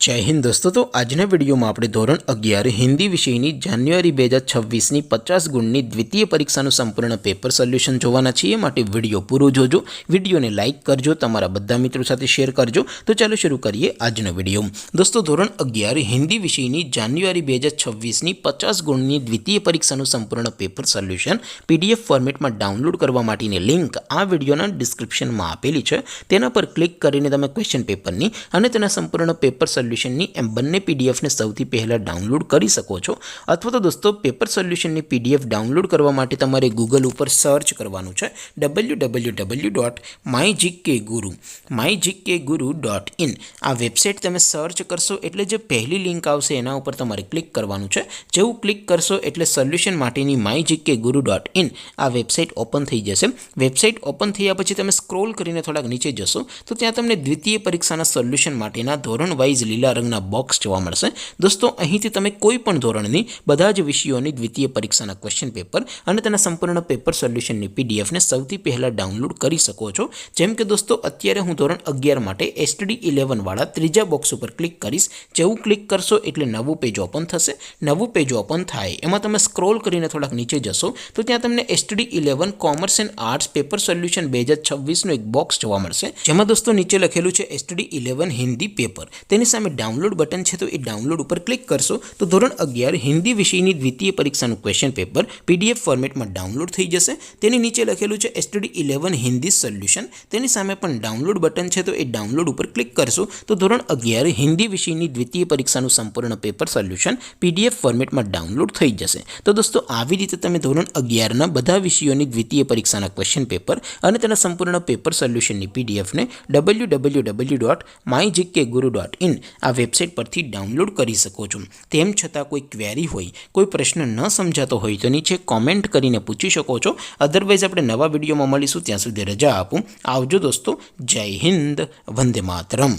जय हिंद दोस्तों। तो आजना विडियो में આપણે ધોરણ 11 હિન્દી વિષયની જાન્યુઆરી 2026ની 50 ગુણની દ્વિતીય પરીક્ષાનું સંપૂર્ણ પેપર સોલ્યુશન જોવાના છીએ। માટે વિડિયો પૂરો જોજો, વિડિયોને લાઈક કરજો, તમારા બધા મિત્રો સાથે શેર કરજો। તો ચાલો શરૂ કરીએ આજનો વિડિયો। દોસ્તો ધોરણ 11 હિન્દી વિષયની જાન્યુઆરી 2026ની 50 ગુણની દ્વિતીય પરીક્ષાનું સંપૂર્ણ પેપર સોલ્યુશન પીડીએફ ફોર્મેટમાં ડાઉનલોડ કરવા માટેની લિંક આ વિડિયોના ડિસ્ક્રિપ્શનમાં આપેલી છે। તેના પર ક્લિક કરીને તમે ક્વેશ્ચન પેપરની અને તેના સંપૂર્ણ પેપર સોલ્યુશનની એમ બંને પીડીએફને સૌથી પહેલાં ડાઉનલોડ કરી શકો છો। અથવા તો દોસ્તો પેપર સોલ્યુશનની પીડીએફ ડાઉનલોડ કરવા માટે તમારે ગૂગલ ઉપર સર્ચ કરવાનું છે www.mygkguru.in। આ વેબસાઇટ તમે સર્ચ કરશો એટલે જે પહેલી લિંક આવશે એના ઉપર તમારે ક્લિક કરવાનું છે। જેવું ક્લિક કરશો એટલે સોલ્યુશન માટેની mygkguru.in આ વેબસાઇટ ઓપન થઈ જશે। વેબસાઇટ ઓપન થયા પછી તમે સ્ક્રોલ કરીને થોડાક નીચે જશો તો ત્યાં તમને દ્વિતીય પરીક્ષાના સોલ્યુશન માટેના ધોરણ વાઇઝ લીલા રંગના બોક્સ જોવા મળશે। દોસ્તો અહીંથી તમે કોઈ પણ ધોરણની બધા જ વિષયોની દ્વિતીય પરીક્ષાના ક્વેશ્ચન પેપર અને તેના સંપૂર્ણ પેપર સોલ્યુશનની પીડીએફને સૌથી પહેલાં ડાઉનલોડ કરી શકો છો। જેમ કે દોસ્તો અત્યારે હું ધોરણ 11 માટે STD 11 વાળા ત્રીજા બોક્સ ઉપર ક્લિક કરીશ। જેવું ક્લિક કરશો એટલે નવું પેજ ઓપન થશે। નવું પેજ ઓપન થાય એમાં તમે સ્ક્રોલ કરીને થોડાક નીચે જશો તો ત્યાં તમને STD 11 commerce and arts paper solution 2026નું એક બોક્સ જોવા મળશે। જેમાં દોસ્તો નીચે લખેલું છે STD 11 હિન્દી પેપર। તેની સામે ડાઉનલોડ બટન છે તો એ ડાઉનલોડ ઉપર ક્લિક કરશો તો ધોરણ 11 હિન્દી વિષયની દ્વિતીય પરીક્ષાનું ક્વેશ્ચન પેપર પીડીએફ ફોર્મેટમાં ડાઉનલોડ થઈ જશે। તેની નીચે લખેલું છે STD 11 હિન્દી સોલ્યુશન। તેની સામે પણ ડાઉનલોડ બટન છે તો એ ડાઉનલોડ ઉપર ક્લિક કરશો તો ધોરણ 11 હિન્દી વિષયની દ્વિતીય પરીક્ષાનું સંપૂર્ણ પેપર સોલ્યુશન પીડીએફ ફોર્મેટમાં ડાઉનલોડ થઈ જશે। તો દોસ્તો આવી રીતે તમે ધોરણ 11ના બધા વિષયોની દ્વિતીય પરીક્ષાના ક્વેશ્ચન પેપર અને તેના સંપૂર્ણ પેપર સોલ્યુશનની પીડીએફને www.mygkguru.in આ વેબસાઇટ પરથી ડાઉનલોડ કરી શકો છો। તેમ છતાં કોઈ ક્વેરી હોય, કોઈ પ્રશ્ન ન સમજાતો હોય તો નીચે કોમેન્ટ કરીને પૂછી શકો છો। અધરવાઇઝ આપણે નવા વિડીયોમાં મળીશું, ત્યાં સુધી રજા આપું। આવજો દોસ્તો, જય હિન્દ, વંદે માતરમ।